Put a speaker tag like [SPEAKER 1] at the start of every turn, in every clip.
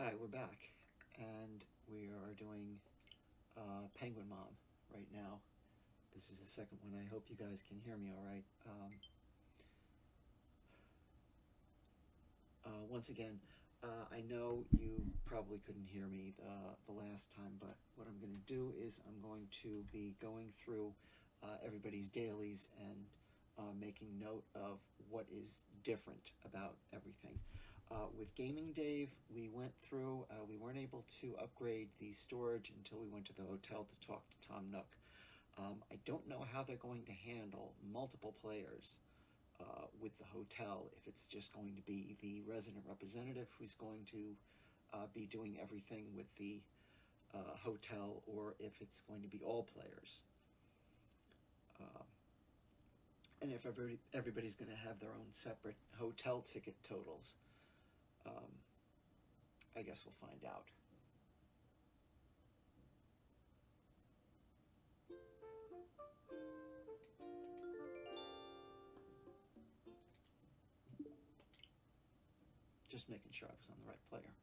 [SPEAKER 1] Hi, we're back, and we are doing PenguinMom right now. This is the second one. I hope you guys can hear me all right. Once again, I know you probably couldn't hear me the last time, but what I'm going to do is I'm going to be going through everybody's dailies and making note of what is different about everything. With Gaming Dave, we went through, we weren't able to upgrade the storage until we went to the hotel to talk to Tom Nook. I don't know how they're going to handle multiple players with the hotel, if it's just going to be the resident representative who's going to be doing everything with the hotel, or if it's going to be all players. And if everybody's going to have their own separate hotel ticket totals. I guess we'll find out. Just making sure I was on the right player.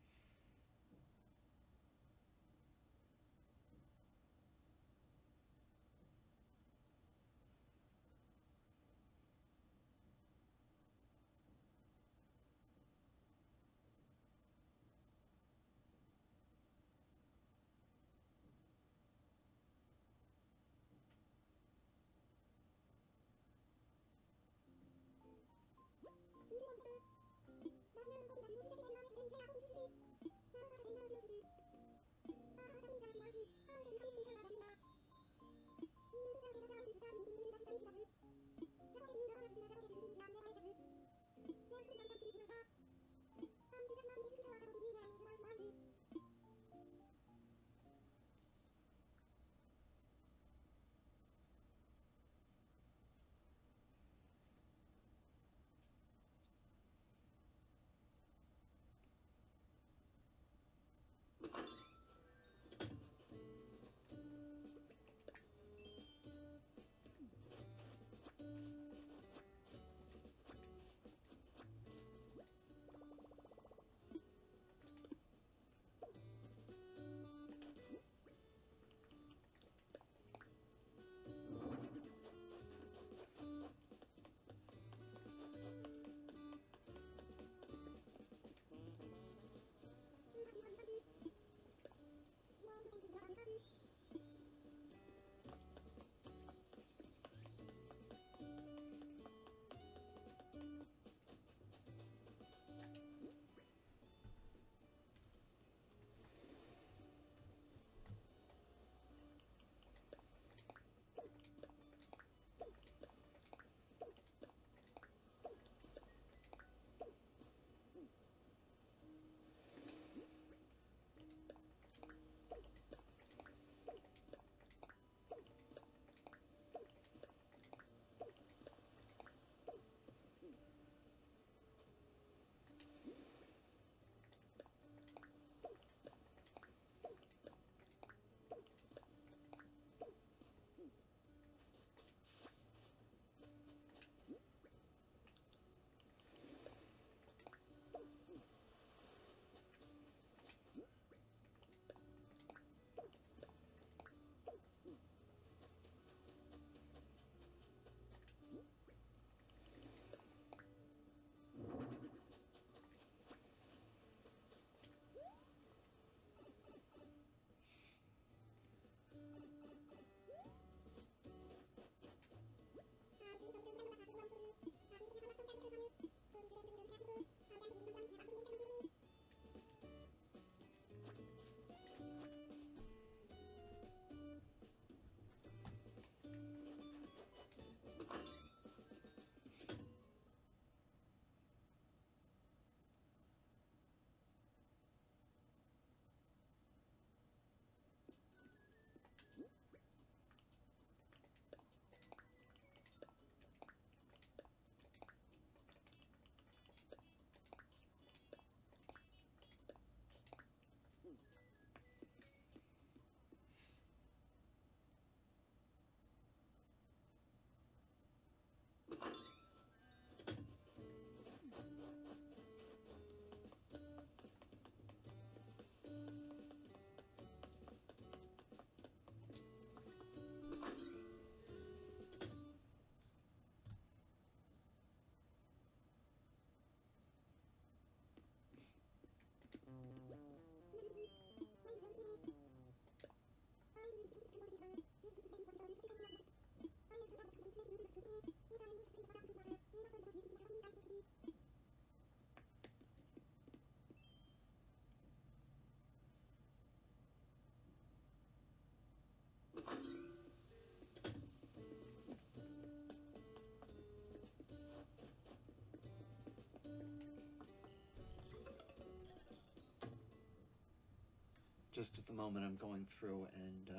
[SPEAKER 1] just at the moment I'm going through and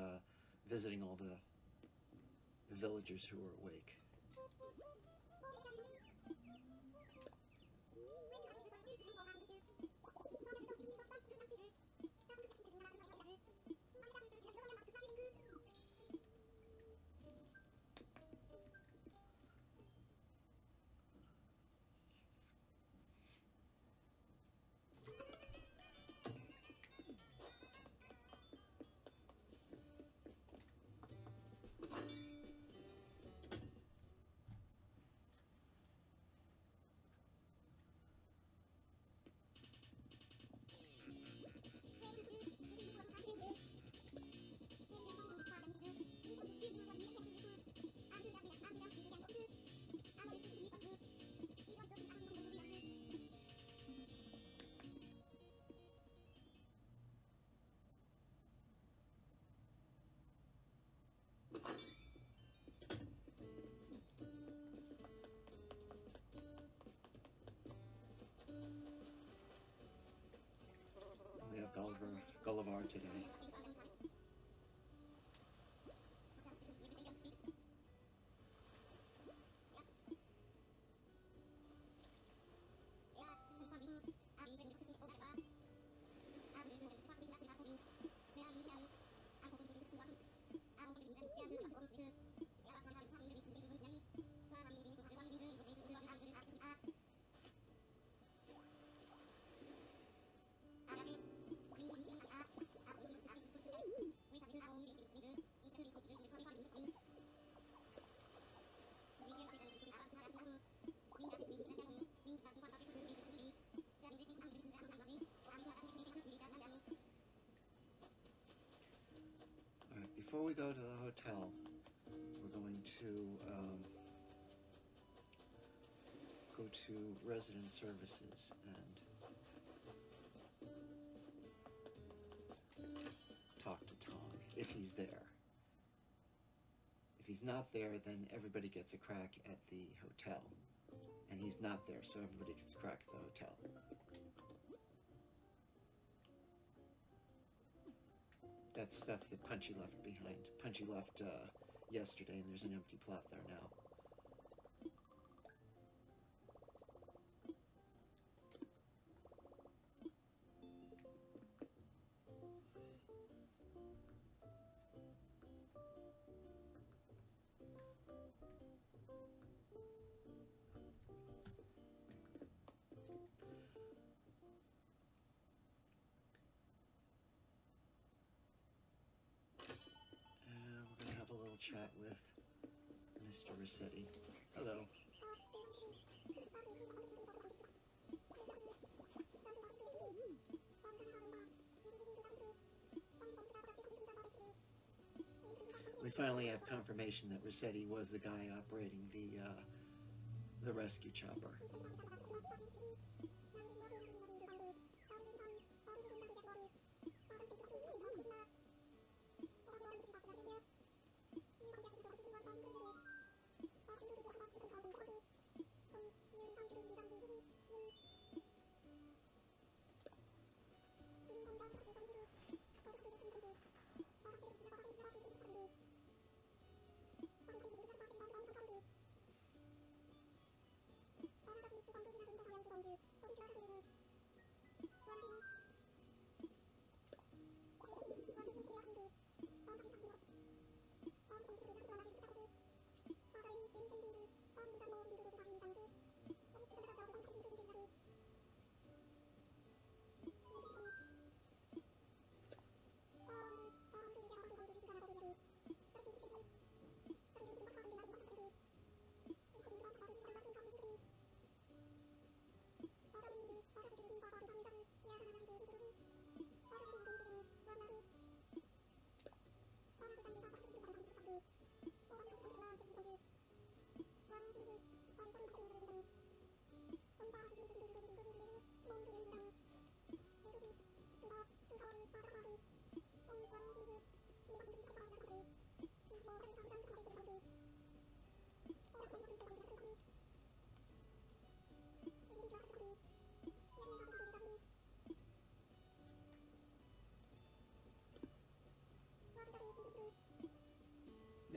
[SPEAKER 1] visiting all the villagers who are awake. We have Gulliver today. Alright, before we go to the hotel, we're going to go to resident services and talk to Tom, if he's there. If he's not there, then everybody gets a crack at the hotel. And he's not there, so everybody gets a crack at the hotel. That's stuff that Punchy left behind. Punchy left yesterday, and there's an empty plot there now. We're going to have a little chat with Mr. Rossetti. Hello. We finally have confirmation that Rossetti was the guy operating the rescue chopper.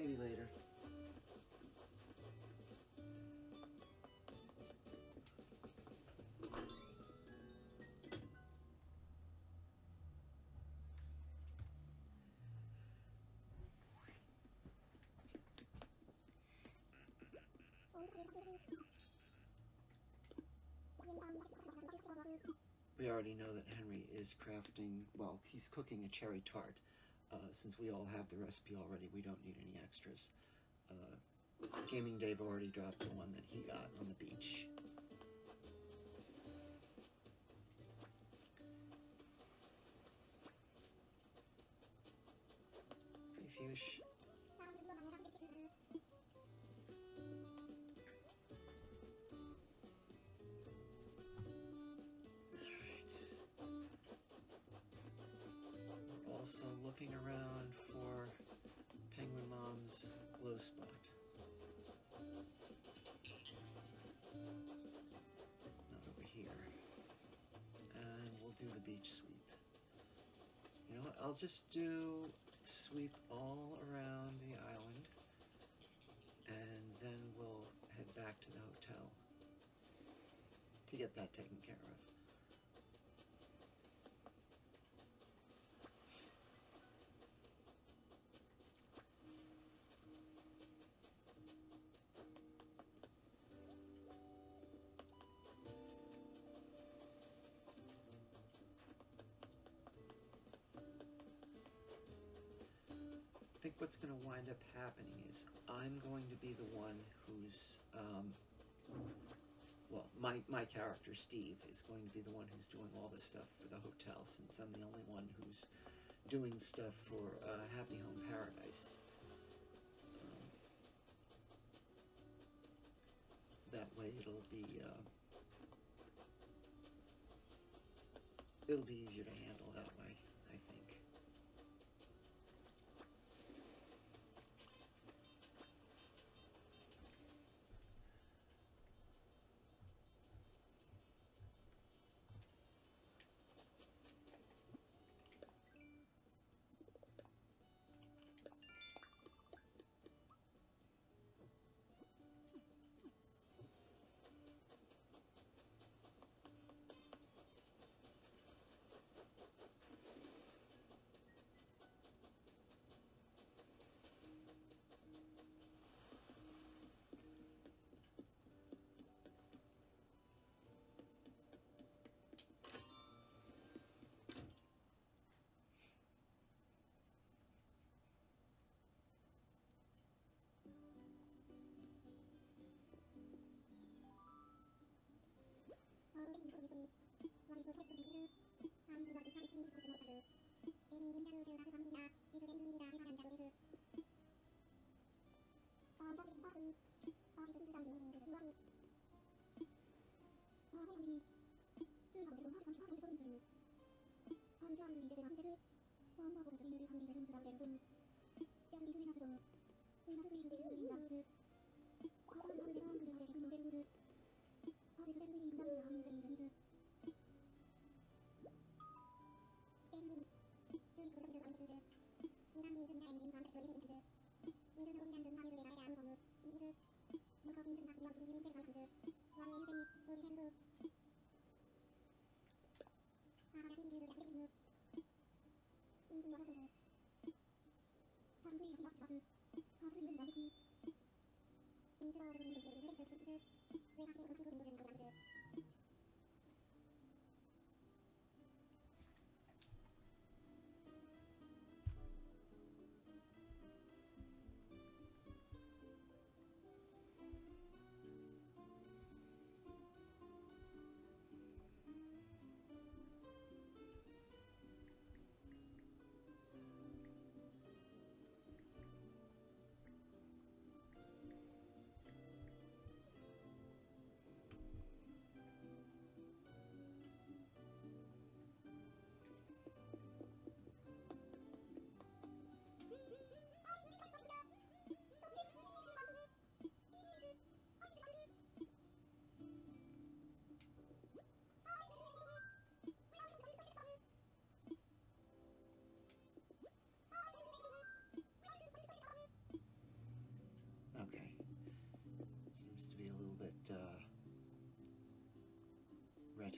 [SPEAKER 1] you later. We already know that Henry is crafting, well, he's cooking a cherry tart. Since we all have the recipe already, we don't need any extras. Gaming Dave already dropped the one that he got on the beach. Hey, Fuchs. Also looking around for PenguinMom's glow spot. Not over here. And we'll do the beach sweep. You know what? I'll just do sweep all around the island, and then we'll head back to the hotel to get that taken care of. I think what's going to wind up happening is I'm going to be the one who's, well, my character, Steve, is going to be the one who's doing all the stuff for the hotel, since I'm the only one who's doing stuff for Happy Home Paradise. That way it'll be easier to handle that way, I think.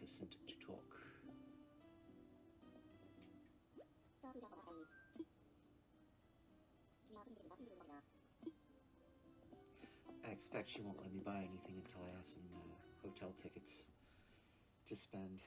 [SPEAKER 1] to send it to talk. I expect she won't let me buy anything until I have some hotel tickets to spend.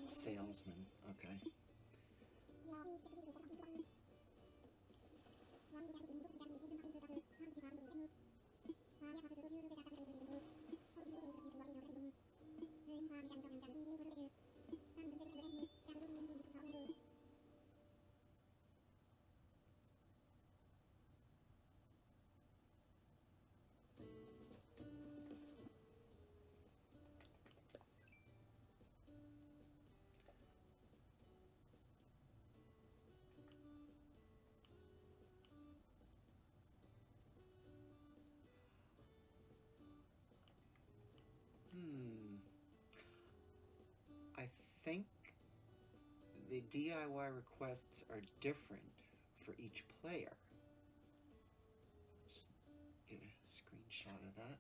[SPEAKER 1] Salesman, okay. I think the DIY requests are different for each player. Just get a screenshot of that.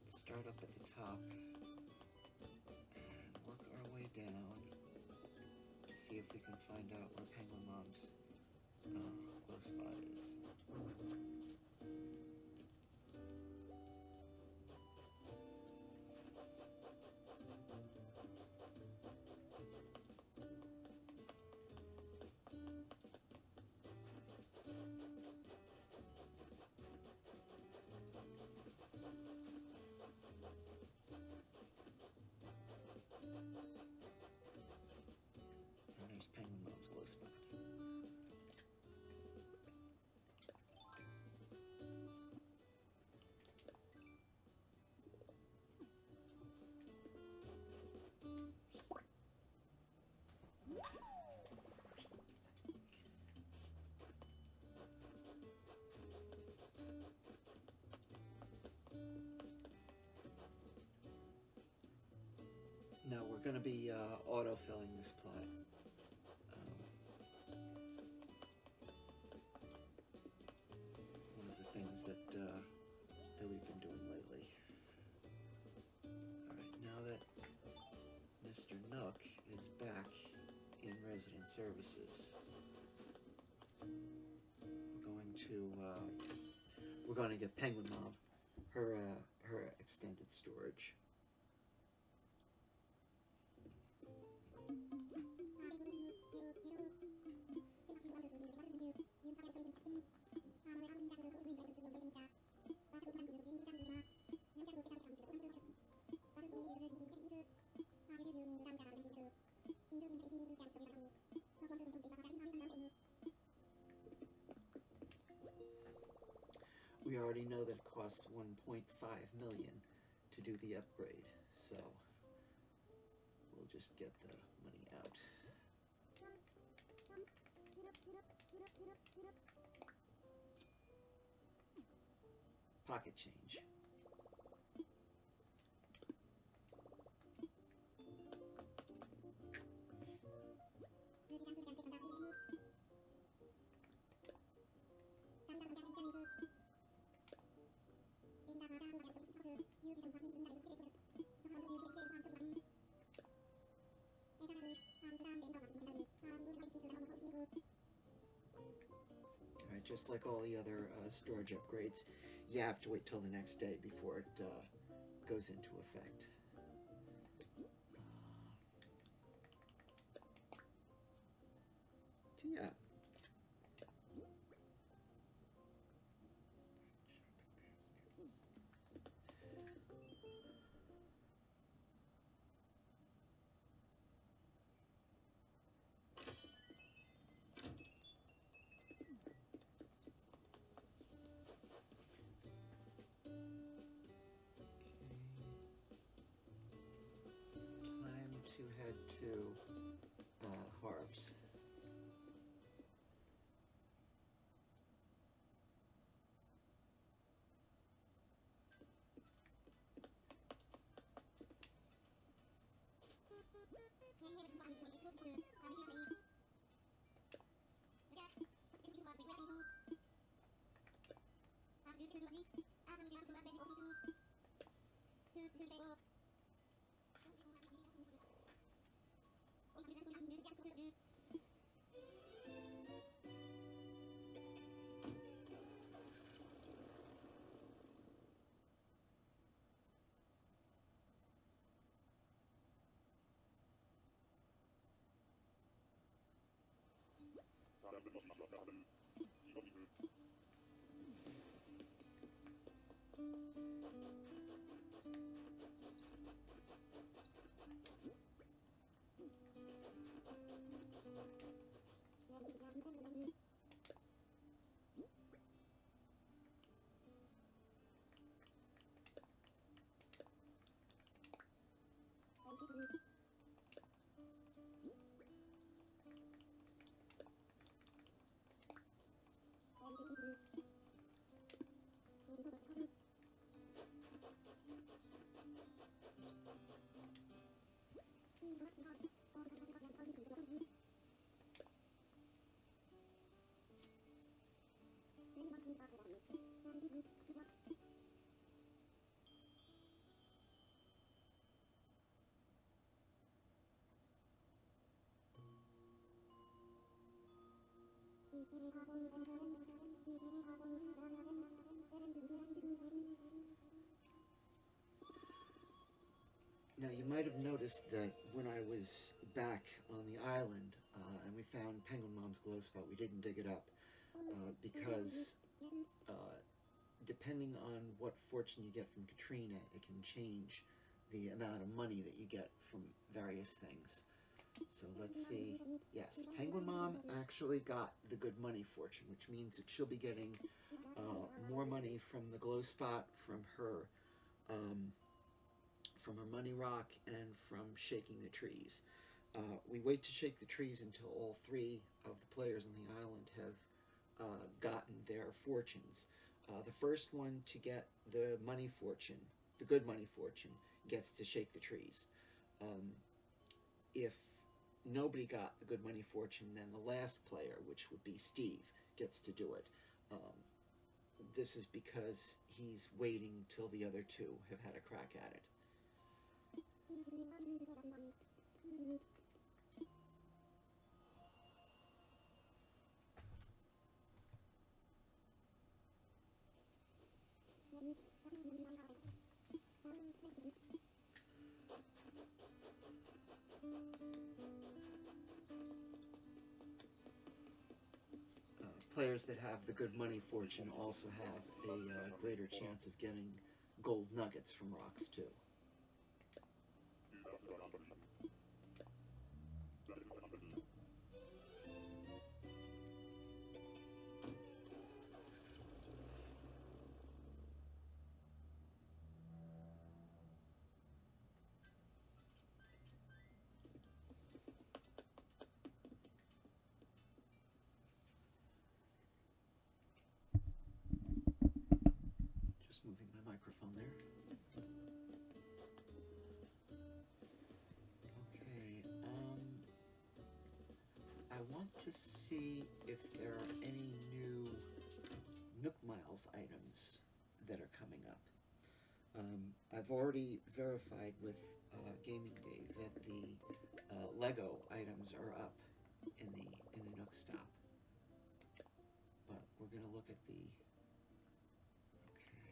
[SPEAKER 1] Start up at the top and work our way down to see if we can find out where PenguinMom's low spot is. And there's PenguinMom's low spot. No, we're going to be auto-filling this plot. One of the things that we've been doing lately. Alright, now that Mr. Nook is back in resident services, we're going to get PenguinMom her extended storage. We already know that it costs $1.5 million to do the upgrade, so we'll just get the money out. Pocket change. Alright, just like all the other storage upgrades, you have to wait till the next day before it goes into effect. So yeah. Time to head to Harv's. Now you might have noticed that when I was back on the island and we found PenguinMom's glow spot, we didn't dig it up because depending on what fortune you get from Katrina, it can change the amount of money that you get from various things. So let's see. Yes, PenguinMom actually got the good money fortune, which means that she'll be getting more money from the glow spot, from her money rock, and from shaking the trees. We wait to shake the trees until all three of the players on the island have gotten their fortunes. The first one to get the money fortune, the good money fortune, gets to shake the trees. If nobody got the good money fortune, then the last player, which would be Steve, gets to do it. This is because he's waiting till the other two have had a crack at it. Players that have the good money fortune also have a greater chance of getting gold nuggets from rocks too. Just moving my microphone there. Okay, I want to see if there are any new Nook Miles items that are coming up. I've already verified with Gaming Dave that the Lego items are up in the Nook stop. But we're gonna look at the. Okay.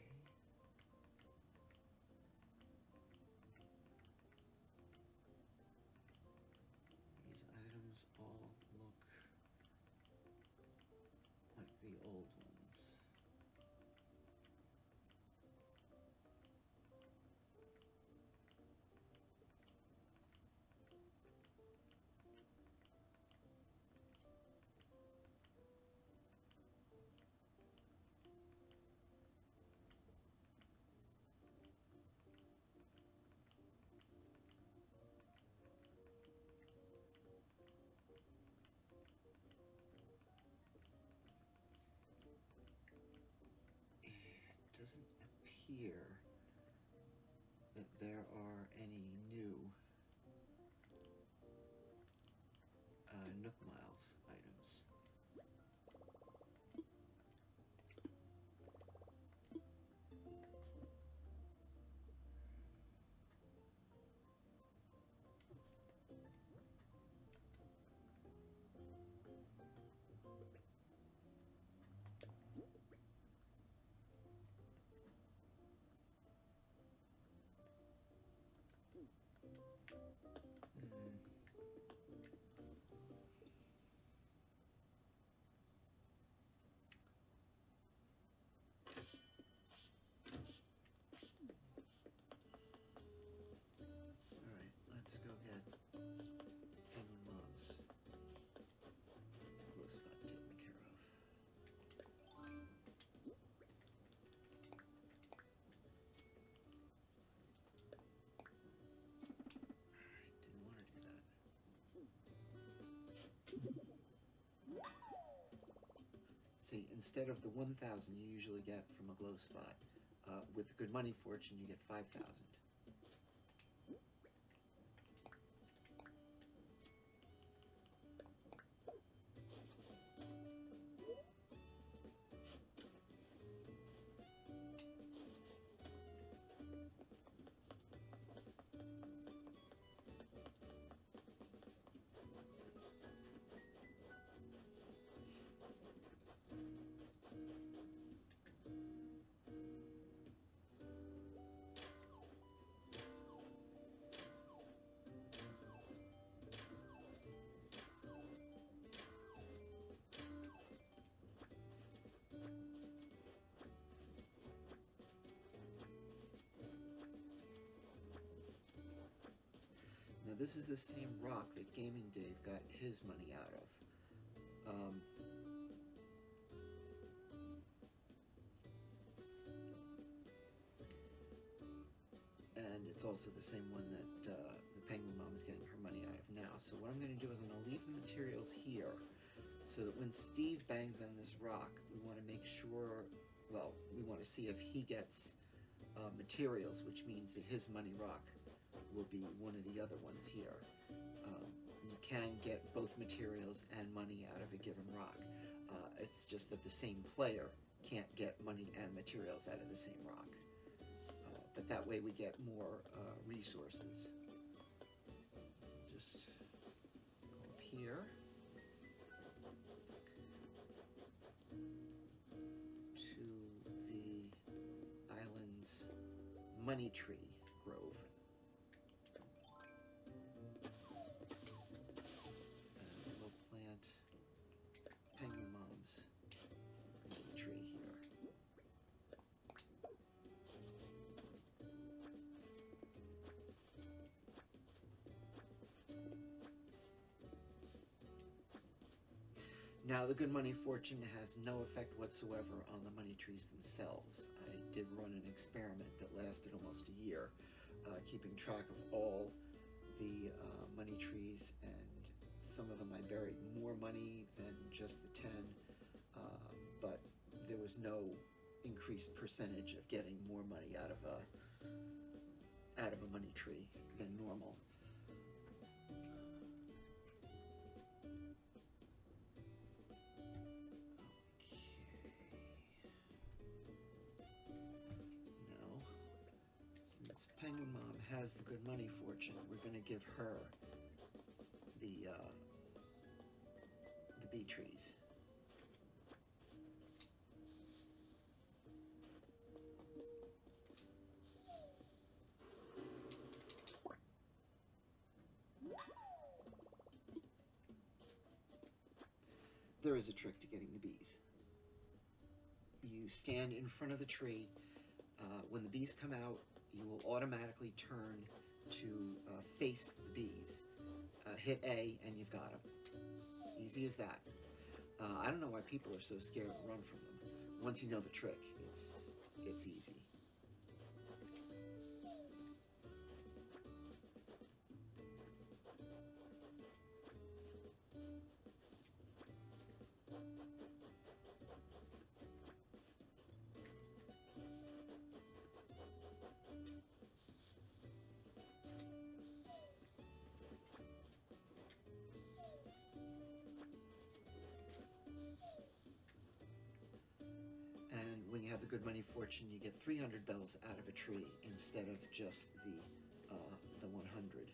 [SPEAKER 1] here that there are any new Nook Miles items. Alright, let's go get PenguinMom's glow spot taken care of. Didn't want to do that. See, instead of the 1,000 you usually get from a glow spot, with the Good Money Fortune you get 5,000. Now this is the same rock that Gaming Dave got his money out of. And it's also the same one that the PenguinMom is getting her money out of now. So what I'm going to do is I'm going to leave the materials here so that when Steve bangs on this rock, we want to make sure, well, we want to see if he gets materials, which means that his money rock will be one of the other ones here. You can get both materials and money out of a given rock. It's just that the same player can't get money and materials out of the same rock. But that way we get more resources. Just go up here to the island's money tree grove. And we'll plant PenguinMom's money tree here. Now, the Good Money Fortune has no effect whatsoever on the money trees themselves. I did run an experiment that lasted almost a year, keeping track of all the money trees, and some of them I buried more money than just the 10, but there was no increased percentage of getting more money out of a money tree than normal. PenguinMom has the Good Money Fortune, we're going to give her the bee trees. There is a trick to getting the bees. You stand in front of the tree. When the bees come out, you will automatically turn to face the bees. Hit A and you've got them. Easy as that. I don't know why people are so scared to run from them. Once you know the trick, it's easy. Good Money Fortune, you get 300 bells out of a tree instead of just the 100.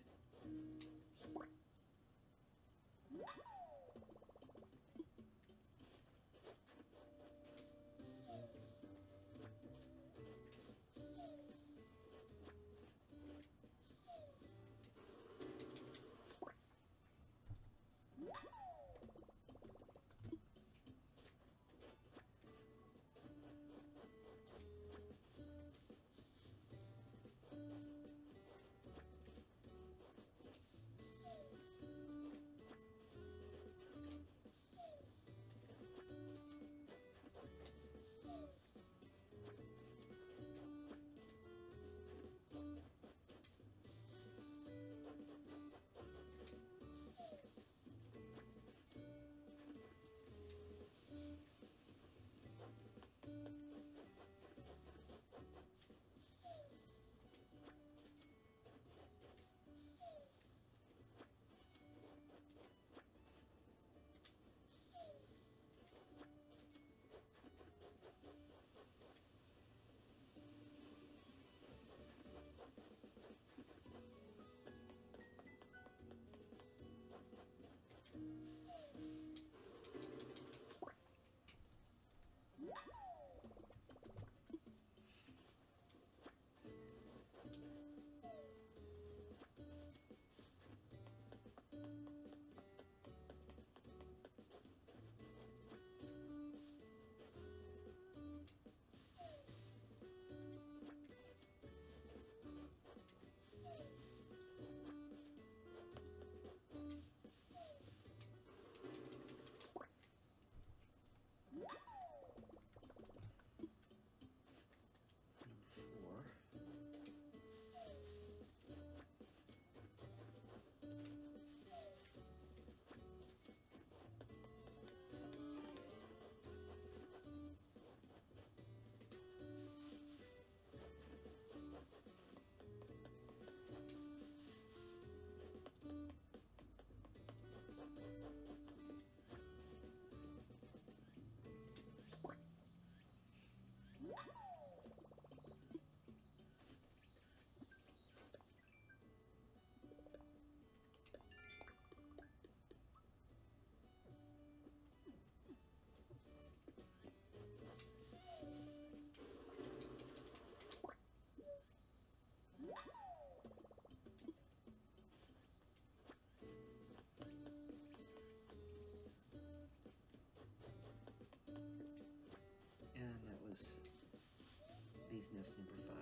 [SPEAKER 1] These nest number 5.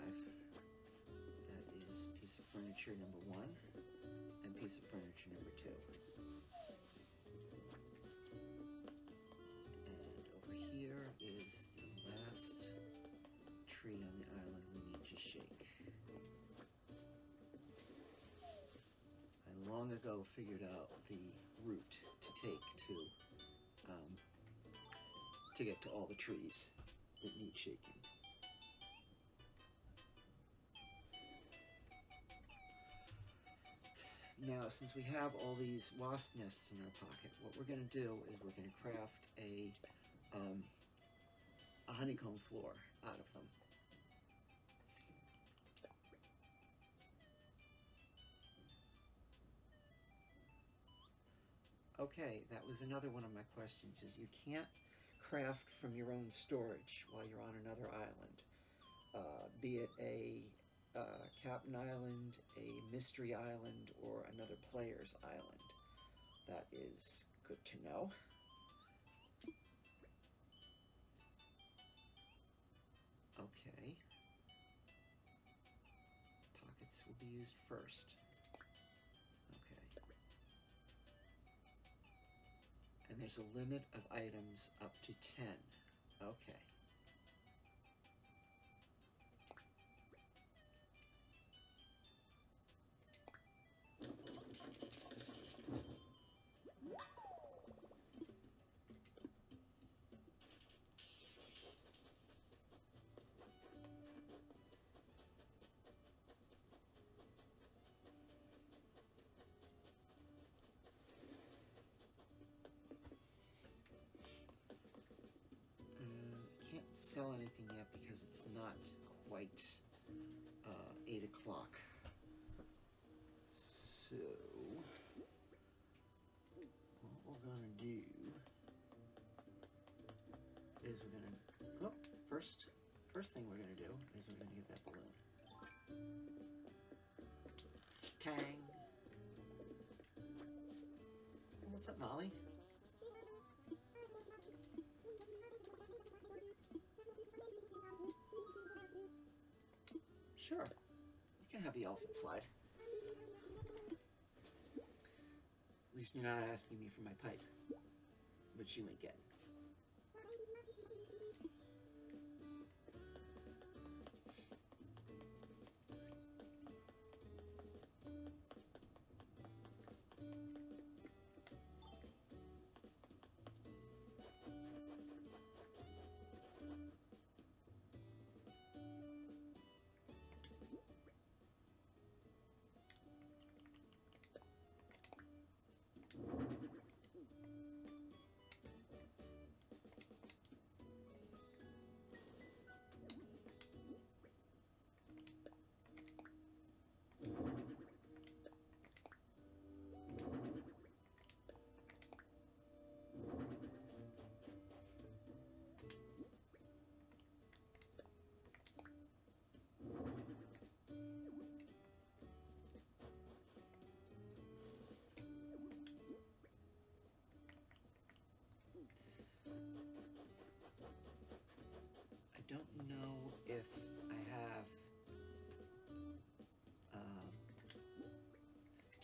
[SPEAKER 1] That is piece of furniture number 1 and piece of furniture number 2. And over here is the last tree on the island we need to shake. I long ago figured out the route to take to get to all the trees that need shaking. Now, since we have all these wasp nests in our pocket, what we're going to do is we're going to craft a honeycomb floor out of them. Okay, that was another one of my questions, is you can't craft from your own storage while you're on another island, be it a Captain Island, a Mystery Island, or another player's island. That is good to know. Okay. Pockets will be used first. Okay. And there's a limit of items up to 10. Okay. Sell anything yet, because it's not quite 8 o'clock. So, what we're gonna do is first thing we're gonna do is we're gonna get that balloon. Tang. What's up, Molly? Sure, you can have the elephant slide. At least you're not asking me for my pipe, which you ain't getting. I don't know if I have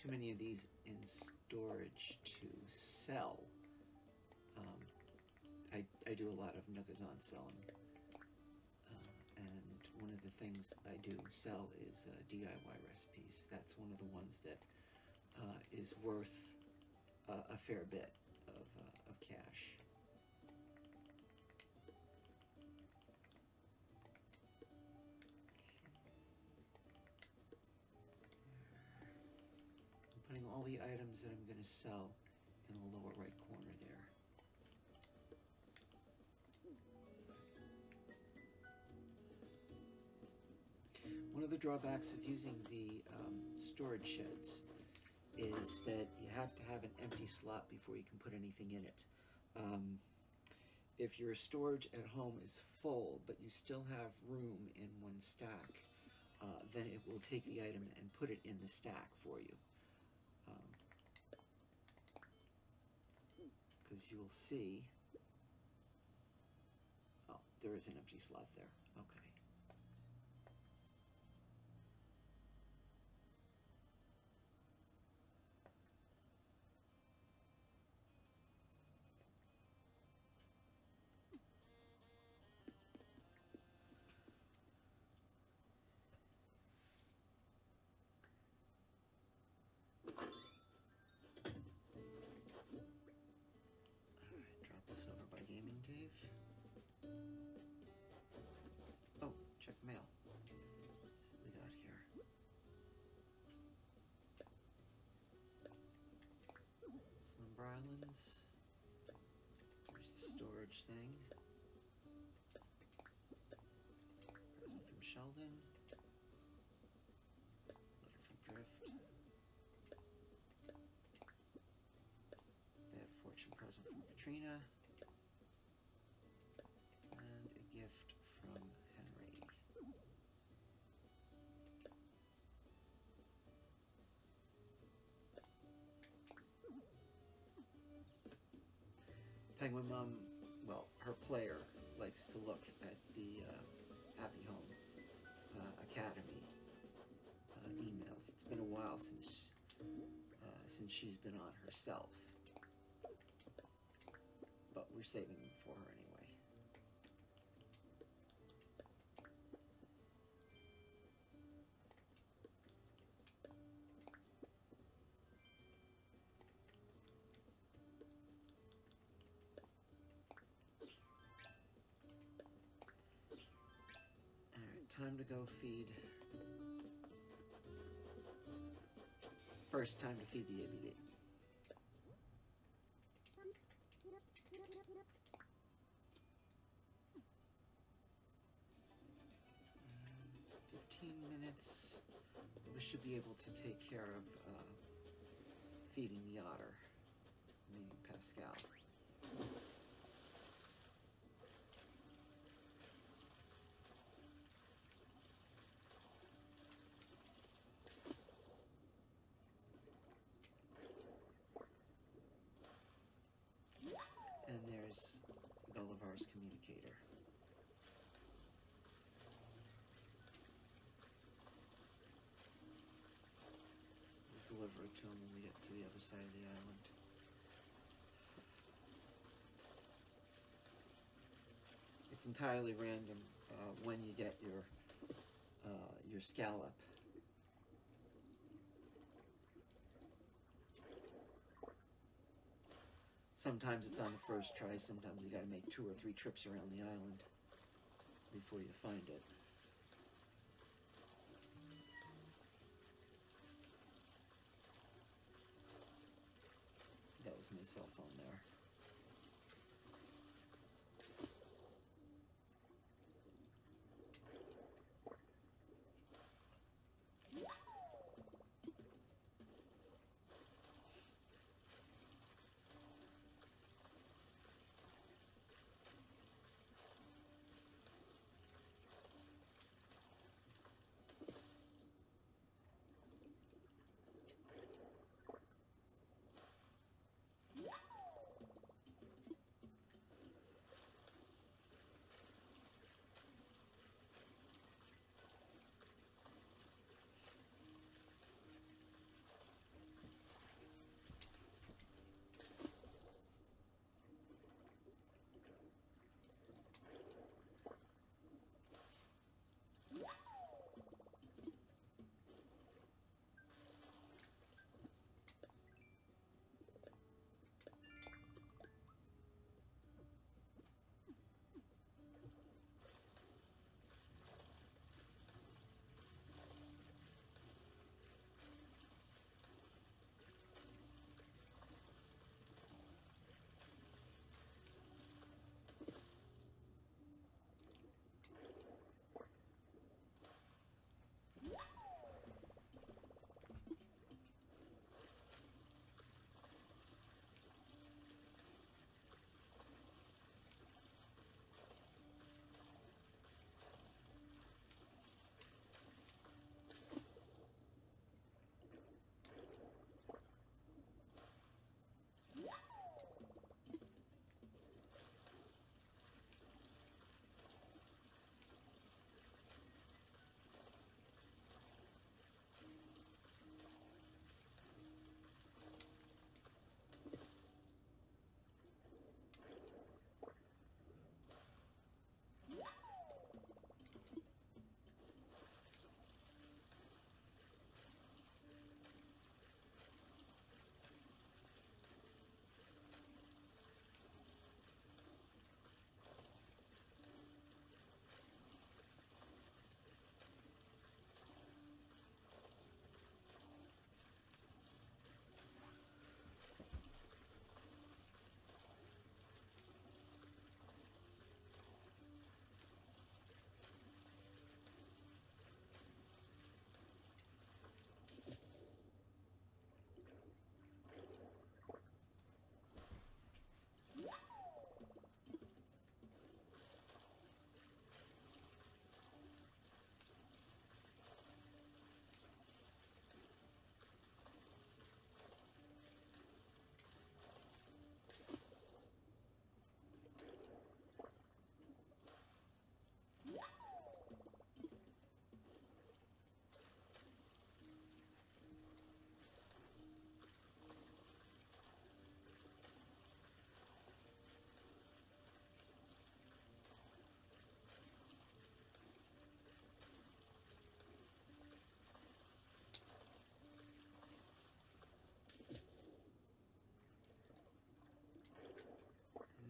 [SPEAKER 1] too many of these in storage to sell. I do a lot of Nugazon selling, and one of the things I do sell is DIY recipes. That's one of the ones that is worth a fair bit of cash. Putting all the items that I'm going to sell in the lower right corner there. One of the drawbacks of using the storage sheds is that you have to have an empty slot before you can put anything in it. If your storage at home is full, but you still have room in one stack, then it will take the item and put it in the stack for you. Because you'll see, oh, there is an empty slot there. Okay. Over by Gaming Dave. Oh, check mail. Let's see what we got here. Slumber Islands. There's the storage thing. Present from Sheldon. Letter from Drift. Bad Fortune present from Katrina. Gift from Henry. PenguinMom, well, her player likes to look at the Happy Home Academy emails. It's been a while since she's been on herself, but we're saving them for her anyway. Time to go feed. First time to feed the ABD. should be able to take care of feeding the otter, meaning Pascal. And there's Bolivar's communicator. We'll deliver it to him when we get to the other side of the island. It's entirely random when you get your scallop. Sometimes it's on the first try, sometimes you gotta make 2 or 3 trips around the island before you find it. That was my cell phone there.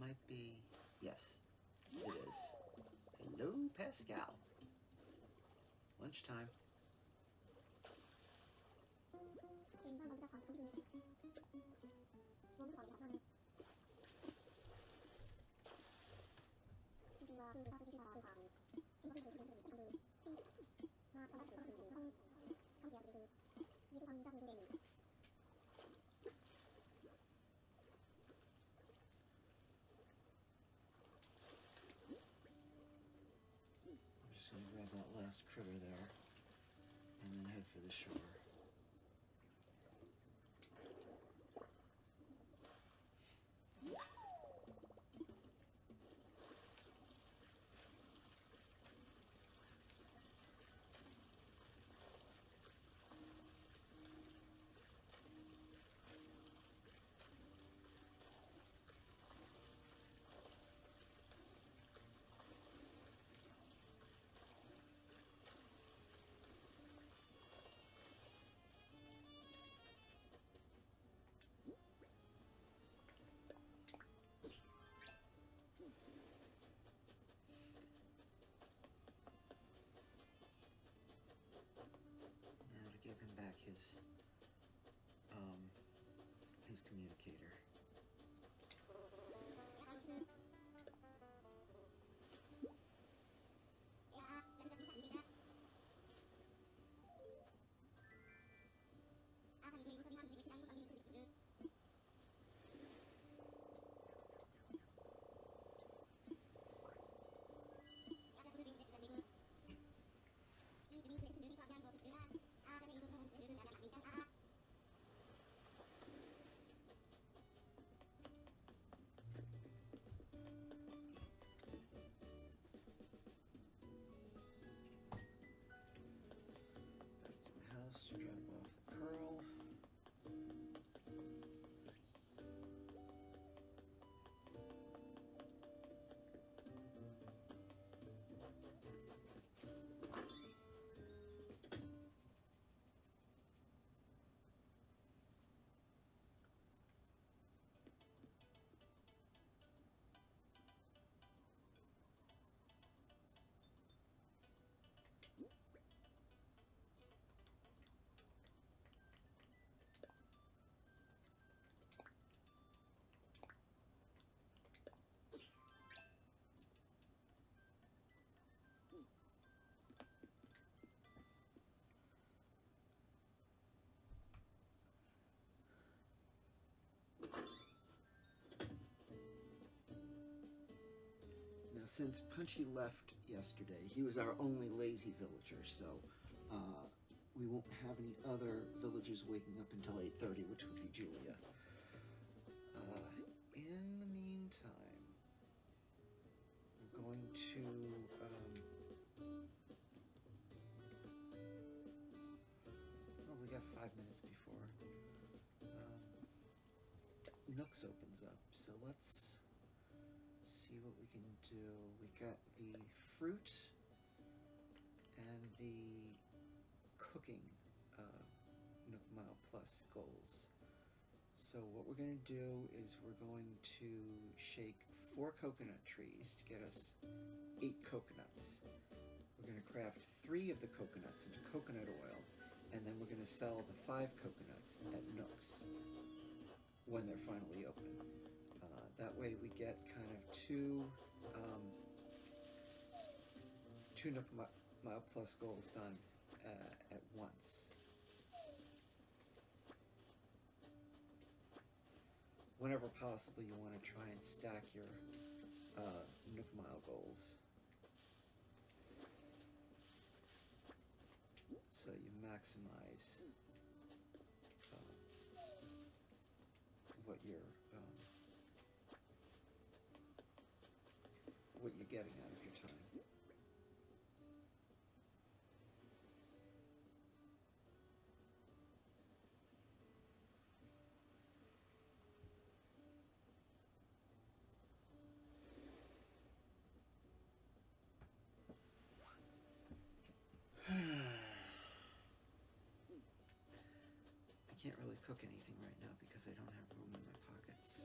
[SPEAKER 1] Might be, yes, it is. Hello, Pascal. Lunchtime. last critter there, and then head for the shore. Now to give him back his communicator. House to drop off the pearl. Now, since Punchy left yesterday, he was our only lazy villager, so we won't have any other villagers waking up until 8:30, which would be Julia. In the meantime, we're going to well, we got 5 minutes before Nooks opens up, so let's see what we can do. We got the fruit and the cooking Nook Mile Plus goals. So what we're going to do is we're going to shake 4 coconut trees to get us 8 coconuts. We're going to craft 3 of the coconuts into coconut oil, and then we're going to sell the 5 coconuts at Nooks when they're finally open. That way we get kind of two Nook Mile Plus goals done at once. Whenever possible, you want to try and stack your Nook Mile goals, so you maximize what you're getting out of your time. I can't really cook anything right now because I don't have room in my pockets.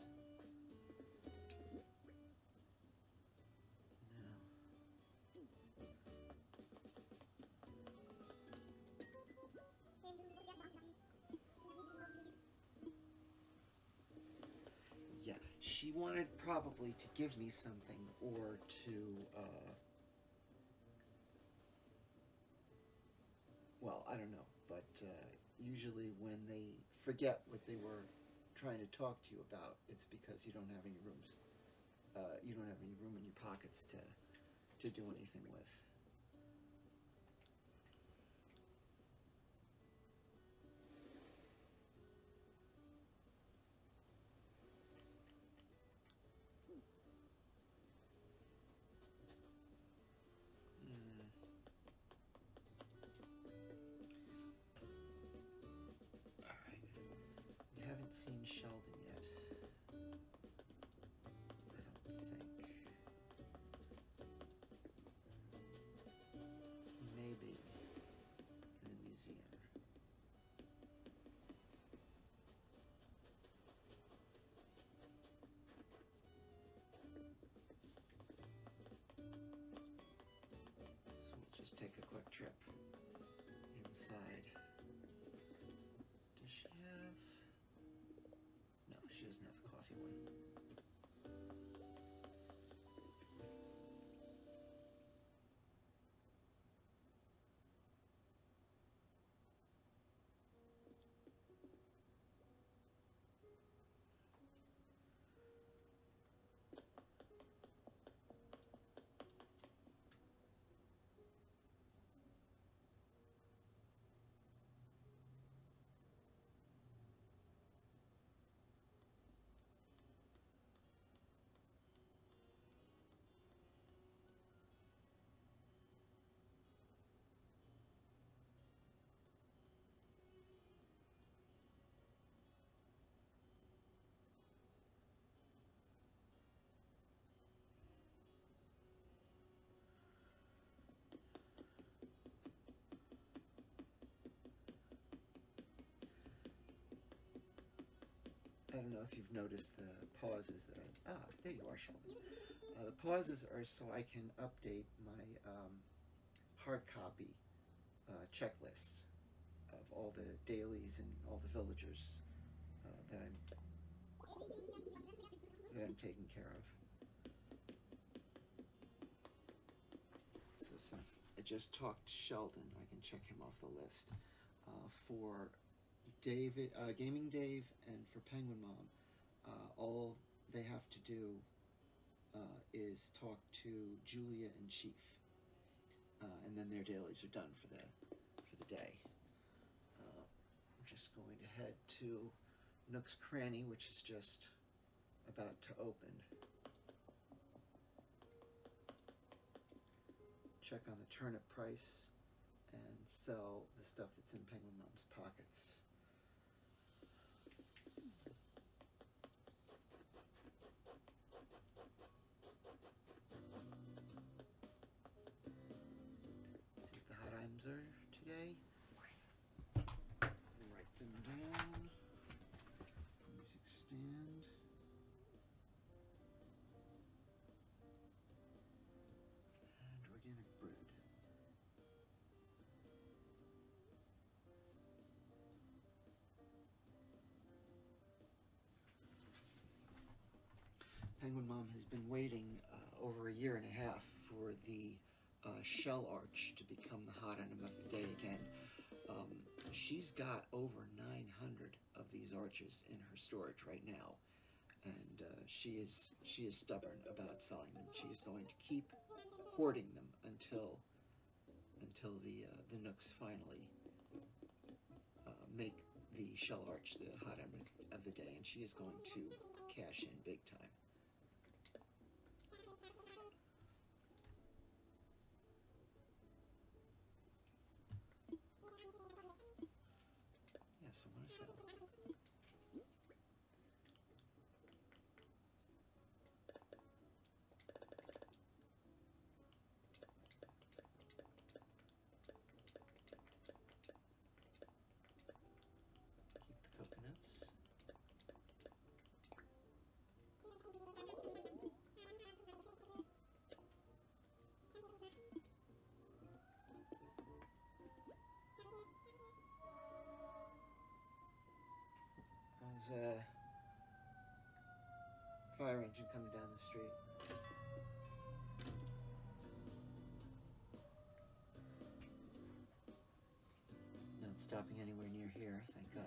[SPEAKER 1] Yeah, she wanted probably to give me something or to, well, I don't know, but usually when they forget what they were trying to talk to you about, it's because you don't have any rooms. You don't have any room in your pockets to do anything with. seen Sheldon yet. I don't think. Maybe in the museum. So we'll just take a quick trip inside. Does she have... No, she doesn't have the coffee one. I don't know if you've noticed the pauses that there you are, Sheldon. The pauses are so I can update my hard copy checklist of all the dailies and all the villagers that I'm taking care of. So since I just talked to Sheldon, I can check him off the list. For David, Gaming Dave, and for PenguinMom, all they have to do is talk to Julia and Chief, and then their dailies are done for the day. I'm just going to head to Nook's Cranny, which is just about to open. Check on the turnip price and sell the stuff that's in PenguinMom's pockets. See what the hot items are today. Write them down. Music stand. And organic bread. PenguinMom has been waiting over a year and a half for the shell arch to become the hot item of the day again. She's got over 900 of these arches in her storage right now, and she is stubborn about selling them. She is going to keep hoarding them until the Nooks finally make the shell arch the hot item of the day, and she is going to cash in big time. Yes, I want to sell. Keep the coconuts. There's a fire engine coming down the street. Not stopping anywhere near here, thank God.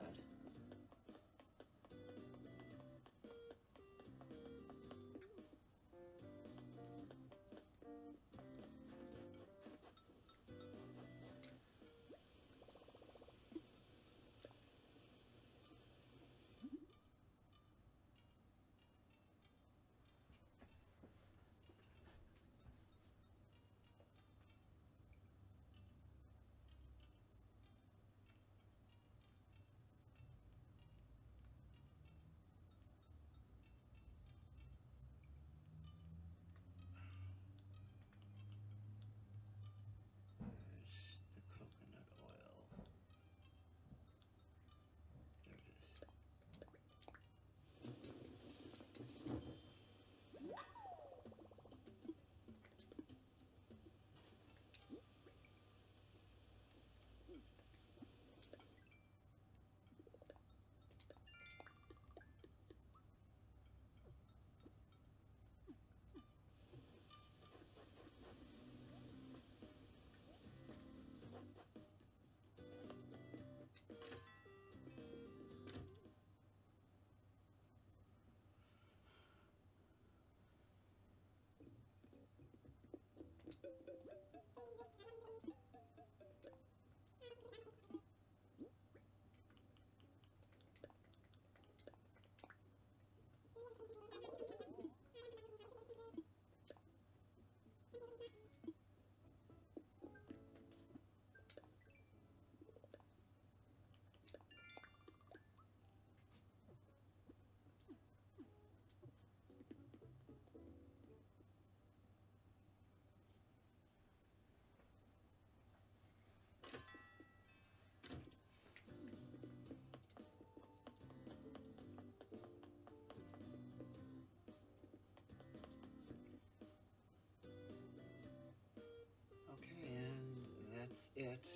[SPEAKER 1] it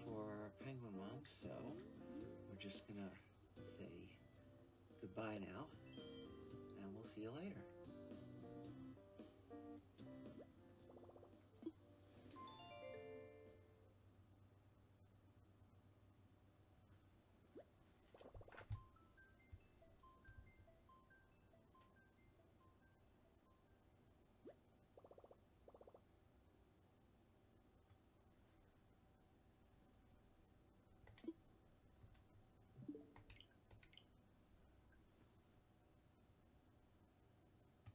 [SPEAKER 1] for PenguinMom, so we're just gonna say goodbye now, and we'll see you later.